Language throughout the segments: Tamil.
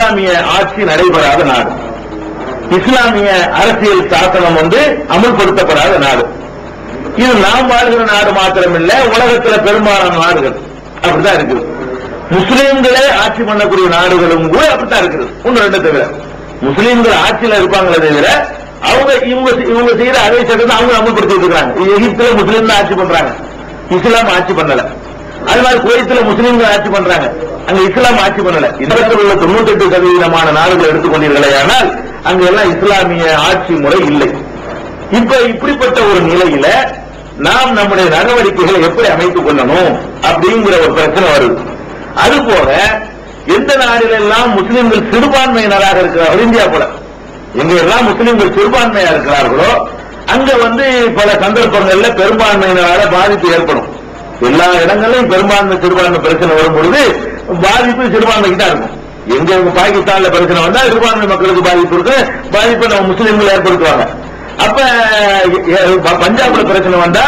இஸ்லாமிய ஆட்சி நடைபெறாத நாடு, இஸ்லாமிய அரசியல் சாசனம் அமுல்படுத்தப்படாத நாடு. இது நாம் வாழ்கிற நாடு மாத்திரமில்ல, உலகத்துல பெரும்பாலான நாடுகள் அப்படித்தான் இருக்குது. முஸ்லீம்களே ஆட்சி பண்ணக்கூடிய நாடுகளும் கூட அப்படித்தான் இருக்குது. ஒன்று ரெண்டு தவிர முஸ்லீம்கள் ஆட்சியில் இருப்பாங்களே தவிர இவங்க செய்யற அதே சட்டத்தை அவங்க அமல்படுத்திட்டு இருக்காங்க. எகிப்துல முஸ்லீம் தான் ஆட்சி பண்றாங்க, இஸ்லாம் ஆட்சி பண்ணல. அது மாதிரி குவைத்துல முஸ்லீம்கள் ஆட்சி பண்றாங்க, அங்க இஸ்லாம் ஆட்சி பண்ணல. உலகத்தில் உள்ள 98% நாடுகள் எடுத்துக்கொண்டீர்களே, ஆனால் அங்க எல்லாம் இஸ்லாமிய ஆட்சி முறை இல்லை. இப்ப இப்படிப்பட்ட ஒரு நிலையில நாம் நம்முடைய நடவடிக்கைகளை எப்படி அமைத்துக் கொள்ளணும் அப்படிங்கிற ஒரு பிரச்சனை வருது. அதுபோல எந்த நாடுகளெல்லாம் முஸ்லிம்கள் சிறுபான்மையினராக இருக்கிறார்கள், இந்தியா போல எங்க எல்லாம் முஸ்லிம்கள் சிறுபான்மையா இருக்கிறார்களோ அங்க பல சந்தர்ப்பங்கள்ல பெரும்பான்மையினரால பாதிப்பு ஏற்படும். எல்லா இடங்களிலும் பெரும்பான்மை சிறுபான்மை பிரச்சனை வரும் பொழுது பாதிப்பு சிறுபான்மைக்கு தான் இருக்கும். எங்க பாகிஸ்தான்ல பிரச்சனை வந்தா சிறுபான்மை மக்களுக்கு பாதிப்பு இருக்கு, பாதிப்பை நம்ம முஸ்லிம்கள் ஏற்படுத்துவாங்க. அப்ப பஞ்சாப்ல பிரச்சனை வந்தா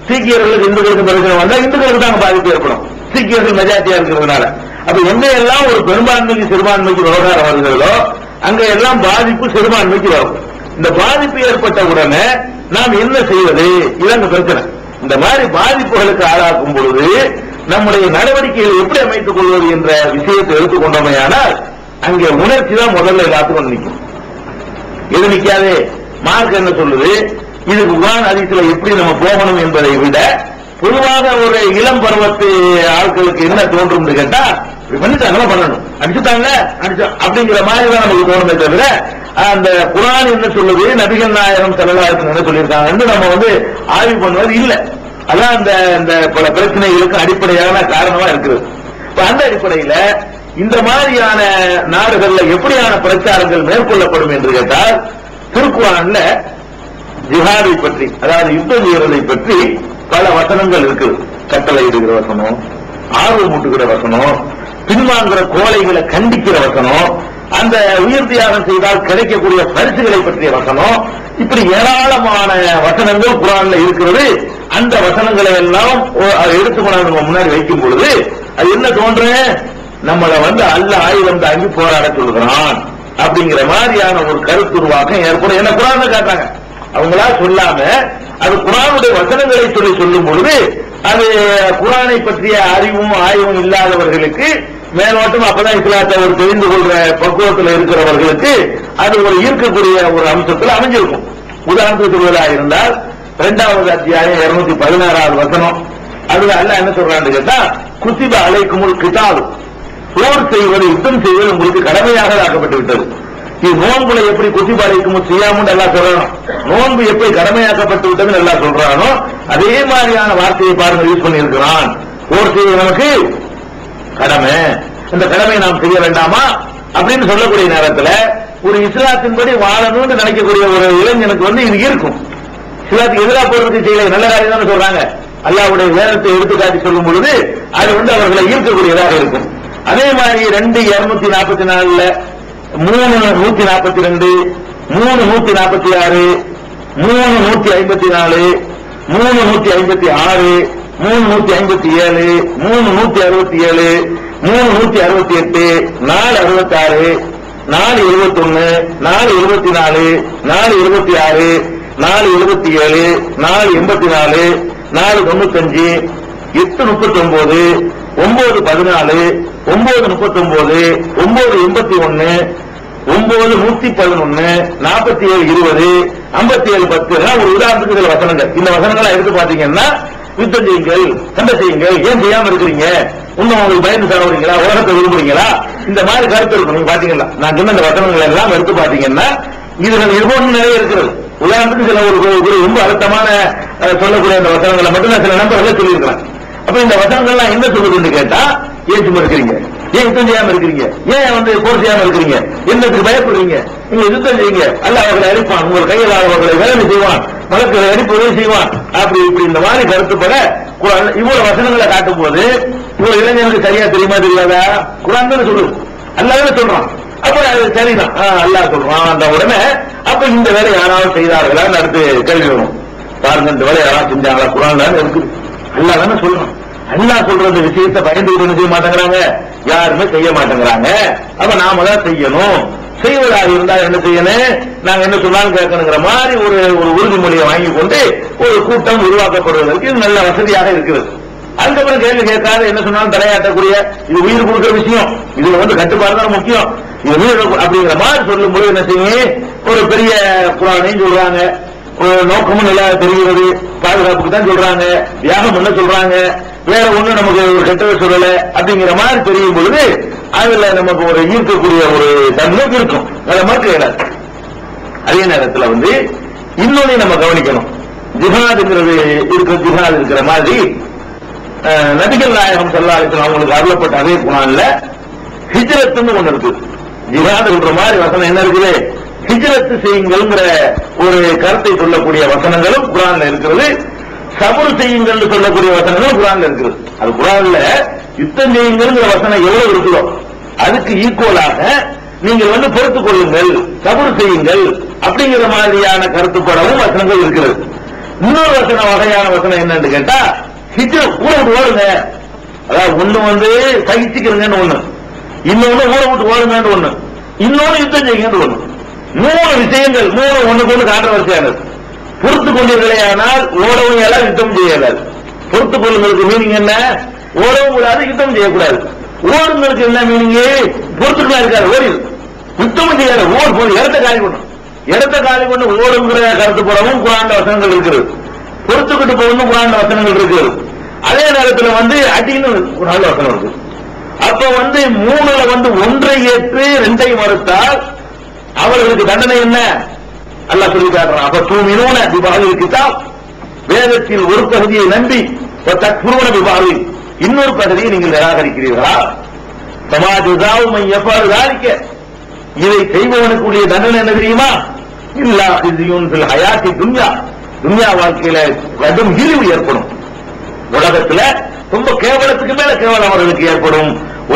சீக்கியர்களுக்கு இந்துக்களுக்கு பிரச்சனை வந்தா இந்துக்களுக்கு தான் பாதிப்பு ஏற்படும், சீக்கியர்கள் மெஜாரிட்டியா இருக்கிறதுனால. அப்ப எங்க எல்லாம் ஒரு பெரும்பான்மைக்கு சிறுபான்மைக்கு விவகாரம் வருகிறதோ அங்க எல்லாம் பாதிப்பு சிறுபான்மைக்கு வரும். இந்த பாதிப்பு ஏற்பட்ட உடனே நாம் என்ன செய்வது, இதாங்க பிரச்சனை. இந்த மாதிரி பாதிப்புகளுக்கு ஆளாக்கும் பொழுது நம்முடைய நடவடிக்கைகளை எப்படி அமைத்துக் கொள்வது என்ற விஷயத்தை எடுத்துக்கொண்டோமையானால் அங்கே உணர்ச்சி தான் முதல்ல எல்லாத்துக்கும் நிற்கும். எது நிற்காது? மார்க் என்ன சொல்லுது, இதுக்கு குர்ஆன் ஹதீஸ்ல எப்படி நம்ம போகணும் என்பதை விட பொதுவாக ஒரு இளம் பருவத்து ஆட்களுக்கு என்ன தோன்றும் கேட்டா, பண்ணிட்டாங்க பண்ணணும், அடிச்சுட்டாங்க அடிச்சோம் அப்படிங்கிற மாதிரி தான் நமக்கு தோணுமே தவிர அந்த குர்ஆன் என்ன சொல்லுது, நபிகள் நாயகம் ஸல்லல்லாஹு அலைஹி வஸல்லம் என்ன சொல்லியிருக்காங்கன்னு நம்ம ஆய்வு பண்ணுவது இல்லை. அதான் அந்த பல பிரச்சனைகளுக்கு அடிப்படையான காரணமா இருக்குது. அந்த அடிப்படையில இந்த மாதிரியான நாடுகள்ல எப்படியான பிரச்சாரங்கள் மேற்கொள்ளப்படும் என்று கேட்டால், திருக்குர்ஆன்ல ஜிஹாதை பற்றி, அதாவது யுத்தம் செய்வதை பற்றி பல வசனங்கள் இருக்குது. கட்டளை இடுகிற வசனம், ஆர்வம் ஊட்டுகிற வசனம், பின்வாங்குற கோழைகளை கண்டிக்கிற வசனம், அந்த உயிர் தியாகம் செய்தால் கிடைக்கக்கூடிய பரிசுகளை பற்றிய வசனம், இப்படி ஏராளமான வசனங்கள் குர்ஆன்ல இருக்கிறது. அந்த வசனங்களை எல்லாம் எடுத்துக்கொண்டு முன்னாடி வைக்கும் பொழுது அது என்ன தோன்ற, நம்மளை அல்லாஹ் ஆயுதம் தாங்கி போராட சொல்கிறான் அப்படிங்கிற மாதிரியான ஒரு கருத்துருவாக்கம் ஏற்படும். என்ன குர்ஆன்ல காட்டாங்க, அவங்களா சொல்லாம அது குர்ஆனுடைய வசனங்களை சொல்லும் பொழுது அது குர்ஆனை பற்றிய அறிவும் ஆய்வும் இல்லாதவர்களுக்கு மேலோட்டம் அப்பதான் இஸ்லாத்தை ஒரு தெரிந்து கொள்ற பக்குவத்தில் இருக்கிறவர்களுக்கு அது ஒரு ஈர்க்கக்கூடிய ஒரு அம்சத்தில் அமைஞ்சிருக்கும். உதாரணத்துக்கு சொல்வதாக இருந்தால் 2வது அத்தியாயம் 216வது வசனம், அதுல அல்லாஹ் என்ன சொல்றான்னு கேட்டா, குத்திப அலைக்குமுல் கிதால், போர் செய்வது யுத்தம் செய்வது உங்களுக்கு கடமையாக ஆக்கப்பட்டு விட்டது. இது நோன்புல எப்படி குத்திப அலைக்குமுல் சியாமுன்னு எல்லாம் சொல்லணும், நோன்பு எப்படி கடமையாக்கப்பட்டு விட்டதுன்னு எல்லாம் சொல்றானோ அதே மாதிரியான வார்த்தையை பாருங்க யூஸ் பண்ணி இருக்கிறான். போர் செய்வது நமக்கு கடமை, இந்த கடமையை நாம் செய்ய வேண்டாமா அப்படின்னு சொல்லக்கூடிய நேரத்தில் ஒரு இஸ்லாத்தின்படி வாழணும்னு நினைக்கக்கூடிய ஒரு இளைஞனுக்கு இது இருக்கும். இஸ்லாத்துக்கு எதிராக போறதுக்கு செய்யல, நல்ல காரியம் தானே சொல்றாங்க. அல்லாஹ்வுடைய வேதத்தை எடுத்துக்காட்டி சொல்லும் பொழுது அது அவர்களை ஈர்க்கக்கூடியதாக இருக்கும். அதே மாதிரி 2:244, 3:142, 3:146, 3:154, 3:156, 3:157, 3:167, 3:168, 4:66, 4:21, 4:24, 4:26, 4:77, 4:84, 4:95, 8:39, 9:14, 9:39, 9:81, 9:111, 47:20, 57:10 ஒரு உதாரணத்துக்கு சில வசனங்கள். இந்த வசனங்களை எடுத்து பாத்தீங்கன்னா, யுத்தம் செய்யுங்கள், சண்டை செய்யுங்கள், ஏன் செய்யாம இருக்கிறீங்க, இன்னும் உங்களுக்கு பயந்து சாப்பிடுறீங்களா, உலகத்தை விரும்புறீங்களா, இந்த மாதிரி கருத்து இருக்கும். நீங்க பாத்தீங்களா, நான் சொன்ன இந்த வசனங்கள் எல்லாம் எடுத்து பாத்தீங்கன்னா இதுல இன்னும் நிறைய இருக்கிறது. உதாரணத்துக்கு சில ஒரு ரொம்ப அழுத்தமான சொல்லக்கூடிய அந்த வசனங்களை மட்டும் நான் சில நம்பர்களை சொல்லியிருக்கிறேன். அப்ப இந்த வசனங்கள்லாம் என்ன சொல்லுதுன்னு கேட்டா, ஏன் சும்மா இருக்கிறீங்க, ஏன் யுத்தம் செய்யாம இருக்கிறீங்க, ஏன் போர் செய்யாம இருக்கிறீங்க, என்னத்துக்கு பயப்படுறீங்க, நீங்க யுத்தம் செய்யுங்க, அல்லாஹ் அவர்களை அடிப்பான், உங்கள் கையில் அவர்களை வேலை செய்வான், மலக்களை அடிப்பு உதவி செய்வான், அப்படி இப்படி இந்த மாதிரி கருத்துப்பட இவ்வளவு வசனங்களை காட்டும் போது இவ்வளவு இளைஞருக்கு சரியா தெரியுமா தெரியாதா? குர்ஆன் தானே சொல்லுது, அல்லாஹ் தானே சொல்றான். அப்ப அது சரிதான், அல்லாஹ் சொல்றான். அந்த உடனே அப்ப இந்த வேலை யாராவது செய்தார்களா அடுத்து கேள்வி வரும். பாருங்க, இந்த வேலை யாராவது செஞ்சாங்களா? குர்ஆன் தானே இருக்குது, அல்லாஹ் தானே சொல்றான். அல்லாஹ் சொல்ற விஷயத்தை பயந்து செய்ய மாட்டேங்கிறாங்க. யாருமே செய்ய மாட்டேங்கிறாங்க. அப்ப நாம தான் செய்யணும். செய்வதாக இருந்தால் என்ன செய்யணும்? நாங்க என்ன சொன்னாலும் கேட்கணுங்கிற மாதிரி ஒரு உறுதிமொழியை வாங்கி கொண்டு ஒரு கூட்டம் உருவாக்கப்படுவதற்கு இது நல்ல வசதியாக இருக்கிறது. அதுக்கப்புறம் கேள்வி கேட்காத என்ன சொன்னாலும் தலையாட்டக்கூடிய இது உயிர் கொடுக்கிற விஷயம், இதுல கட்டுப்பாடு தான் முக்கியம். இது உயிர் அப்படிங்கிற மாதிரி சொல்லும் போது என்ன செய்யும்? ஒரு பெரிய குரானையும் சொல்றாங்க, ஒரு நோக்கமும் நல்லா தெரிகிறது, பாதுகாப்புக்கு தான் சொல்றாங்க, தியாகம் என்ன சொல்றாங்க, வேற ஒண்ணு நமக்கு ஒரு கெட்டதை சொல்லல அப்படிங்கிற மாதிரி தெரியும் பொழுது அதுல நமக்கு ஒரு ஈர்க்கக்கூடிய ஒரு தன்மை இருக்கும். அதை மாதிரி அதே நேரத்தில் இன்னொன்னு நம்ம கவனிக்கணும். ஜிஹாதுங்கிறது ஜிஹாது இருக்கிற மாதிரி நபிகள் நாயகம் ஸல்லல்லாஹு அலைஹி வஸல்லம் அவங்களுக்கு அருளப்பட்ட அதே குர்ஆன்ல ஹிஜ்ரத்னு ஒண்ணு இருக்கு. ஜிஹாது என்ற மாதிரி வசனம் என்ன இருக்குது? ஹிஜ்ரத் செய்யுங்கள்ங்கிற ஒரு கருத்தை சொல்லக்கூடிய வசனங்களும் குர்ஆன்ல இருக்கிறது. சபர் செய்யுங்கள் சொல்லக்கூடிய வசனங்களும் குர்ஆன்ல இருக்கிறது. அது குர்ஆன்ல யுத்தம் செய்யுங்கள்ங்கிற வசனம் எவ்வளவு இருக்குதோ அதுக்கு ஈக்குவலாக நீங்கள் பொறுத்துக் கொள்ளுங்கள், சபர் செய்யுங்கள் அப்படிங்கிற மாதிரியான கருத்துப்படவும் வசனங்கள் இருக்கிறது. இன்னொரு வகையான வசனம் என்னன்னு கேட்டா ஹிஜ்ரத் ஊரை விட்டு ஓடுங்க, அதாவது ஒண்ணு சகிச்சுக்கிறீங்கன்னு ஒண்ணு, இன்னொன்னு ஊரை விட்டு ஓடுங்கன்னு ஒண்ணு, இன்னொன்னு யுத்தம் செய்யுங்கன்னு ஒண்ணு. 3 விஷயங்கள், 3 ஒண்ணுக்கு ஒண்ணு கான்ட்ரோவர்சியானது. பொறுத்துக் கொண்டீர்களேயானால் ஓடவும் இயலாது, யுத்தம் செய்யலாது. பொறுத்துக் கொள்ளுங்களுக்கு மீனிங் என்ன? ஓடவும் கூடாது, யுத்தம் செய்யக்கூடாது. ஓடுங்களுக்கு என்ன மீனிங்? பொறுத்துக்கலாம் இருக்காது, ஓடி யுத்தம் செய்யாது, ஓடு போது இடத்த காலி பண்ணும், இடத்த காலி பண்ணு ஓடுங்கிற கருத்து போடவும் குர்ஆன்ல வசனங்கள் இருக்கிறது. பொறுத்துக்கிட்டு போகணும் குர்ஆன்ல வசனங்கள் இருக்கிறது. அதே நேரத்தில் அடின்னு ஒரு நல்ல வசனம் இருக்கு. அப்ப 3ல 1ஐ ஏற்று 2ஐ மறுத்தால் அவர்களுக்கு தண்டனை என்ன? அல்லாஹ் சொல்லி காட்டுறான். அப்ப தூமினூன பிபாஹில் கிதாப், வேதத்தில் ஒரு பகுதியை நம்பி தக்ஃபுரூன பிபாஹில், இன்னொரு பகுதியை நீங்கள் நிராகரிக்கிறீர்களா? ஃபமா ஜஸாஉ மன் யஃஅலு ذلك, இதை செய்பவனுக்குரிய தண்டனை என்ன தெரியுமா? இல்லா ஹிஸ்யுன் ஃபில் ஹயாத்தி துன்யா, துன்யா வாழ்க்கையில கடும் இழிவு ஏற்படும். உலகத்துல ரொம்ப கேவலத்துக்கு மேல கேவலம் அவர்களுக்கு ஏற்படும்.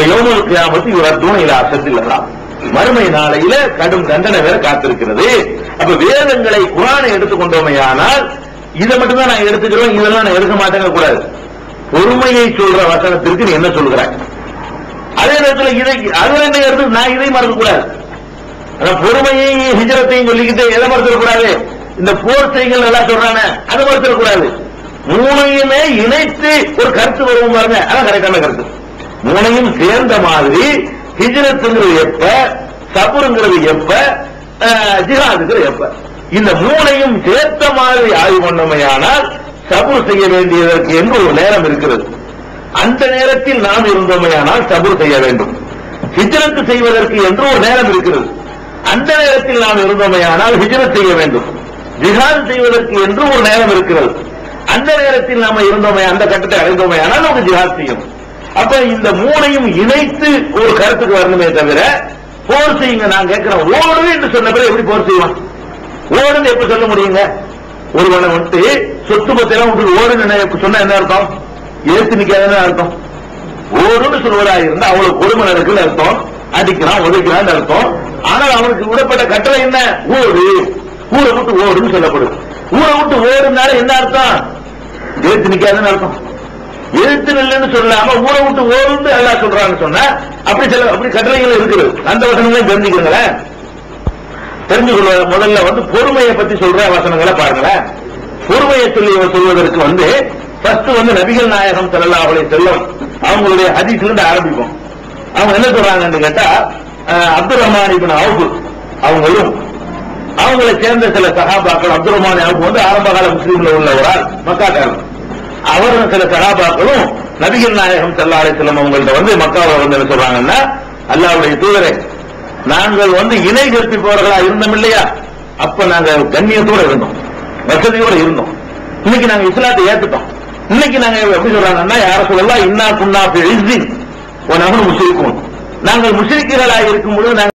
யௌமுல் கியாமத்தி யுரத்தூன இலா அஷத்தில் அஸாப், மறுமை நாளையில கடும் தண்டனை வேற காத்திருக்கிறது. அப்ப வேதங்களை குர்ஆனை எடுத்துக்கொண்டோமையானால் இதை மட்டும்தான் நான் எடுத்துக்கிறோம், இதெல்லாம் நான் எடுக்க மாட்டேங்க கூடாது. பொறுமையை சொல்ற வசனத்திற்கு நீ என்ன சொல்கிறாய்? அதே நேரத்தில் இதை அதுல என்ன எடுத்து நான் இதை மறக்க கூடாது. பொறுமையை ஹிஜ்ரத்தையும் சொல்லிக்கிட்டு எதை மறுத்தக்கூடாது? இந்த போர் செய்கள் எல்லாம் சொல்றானே அதை மறுத்தக்கூடாது. 3ஐயுமே இணைத்து ஒரு கருத்து வருவோம் பாருங்க, அதான் கரெக்டான கருத்து. 3ஐயும் சேர்ந்த மாதிரி ஹிஜ்ரத்துங்கிறது எப்ப, சபுருங்கிறது எப்ப, ஜிஹாதுங்கிறது எப்ப, இந்த 3ஐயும் சேர்த்த மாதிரி ஆய்வு பண்ணமையானால் சபுர் செய்ய வேண்டியதற்கு என்று ஒரு நேரம் இருக்கிறது. அந்த நேரத்தில் நாம் இருந்தோமையானால் சபுர் செய்ய வேண்டும். ஹிஜ்ரத் செய்வதற்கு என்று ஒரு நேரம் இருக்கிறது. அந்த நேரத்தில் நாம் இருந்தோமையானால் ஹிஜ்ரத் செய்ய வேண்டும். ஜிஹாத் செய்வதற்கு என்று ஒரு நேரம் இருக்கிறது. அந்த நேரத்தில் நாம இருந்தோமே, அந்த கட்டத்தை அடைந்தோமையானால் நமக்கு ஜிஹாத் செய்யும். அப்ப இந்த 3ஐயும் இணைத்து ஒரு கருத்துக்கு வரணுமே தவிர போர் செய்யுங்க நான் கேட்கிறேன் ஓடு என்று சொன்ன பிறகு எப்படி போர் செய்வான்? ஓடுன்னு எப்ப சொல்ல முடியுங்க? ஒருவனை சொத்து பத்திரம் ஓடுன்னு சொன்ன என்ன அர்த்தம்? ஏத்து நிக்காத அர்த்தம். ஓடுன்னு சொல்வதா இருந்தா அவ்வளவு கொடுமை நடக்குன்னு அர்த்தம், அடிக்கிறான் உதைக்கிறான்னு அர்த்தம். ஆனால் அவனுக்கு விடப்பட்ட கட்டளை என்ன? ஓடு, ஊரை விட்டு ஓடுன்னு சொல்லப்படுது. ஊரை விட்டு ஓடுனால என்ன அர்த்தம்? ஏத்து நிக்காதுன்னு அர்த்தம். எழுத்து நில்லுன்னு சொல்லாம ஊரை விட்டு ஓடுன்னு எல்லாம் சொல்றான்னு சொன்ன அப்படி கட்டளைகள் இருக்குது. அந்த வசனங்களையும் தெரிஞ்சுக்கிறீங்களேன். தெரிஞ்சுக்கொள்ள முதல்ல பொறுமையை பத்தி சொல்ற வசனங்களை பாருங்களேன். பொறுமையை சொல்வதற்கு ஃபர்ஸ்ட் நபிகள் நாயகம் ஸல்லல்லாஹு அலைஹி வஸல்லம் அவங்களுடைய ஹதீஸ்ல இருந்து ஆரம்பிப்போம். அவங்க என்ன சொல்றாங்கன்னு கேட்டா, அப்துர் ரஹ்மான் இப்னு அவுஃப் அவங்களும் அவங்களை சேர்ந்த சில சஹாபாக்கள், அப்துர் ரஹ்மான் அவுஃப் ஆரம்ப கால முஸ்லீம்ல உள்ளவரால் மக்காக்காரர், அவரும் சில சஹாபாக்களும் நபிகள் நாயகம் ஸல்லல்லாஹு அலைஹி வஸல்லம் அவங்கள்ட்ட மக்காவை என்ன சொல்றாங்கன்னா, அல்லாஹ்வுடைய தூதரே, நாங்கள் இணை கற்பிப்பவர்களா இருந்தோம் இல்லையா, அப்ப நாங்க கண்ணியத்தோட இருந்தோம், வசதியோட இருந்தோம். இன்னைக்கு நாங்க இஸ்லாத்தை ஏத்துட்டோம். இன்னைக்கு நாங்க எப்படி சொல்றாங்கன்னா, யார சொல்லலாம், இன்னா குன்னா ஃபி இஸ்ஸின் வ நஹ்னு முஷ்ரிகூன், நாங்கள் முஷ்ரிக்குகளாக இருக்கும் பொழுது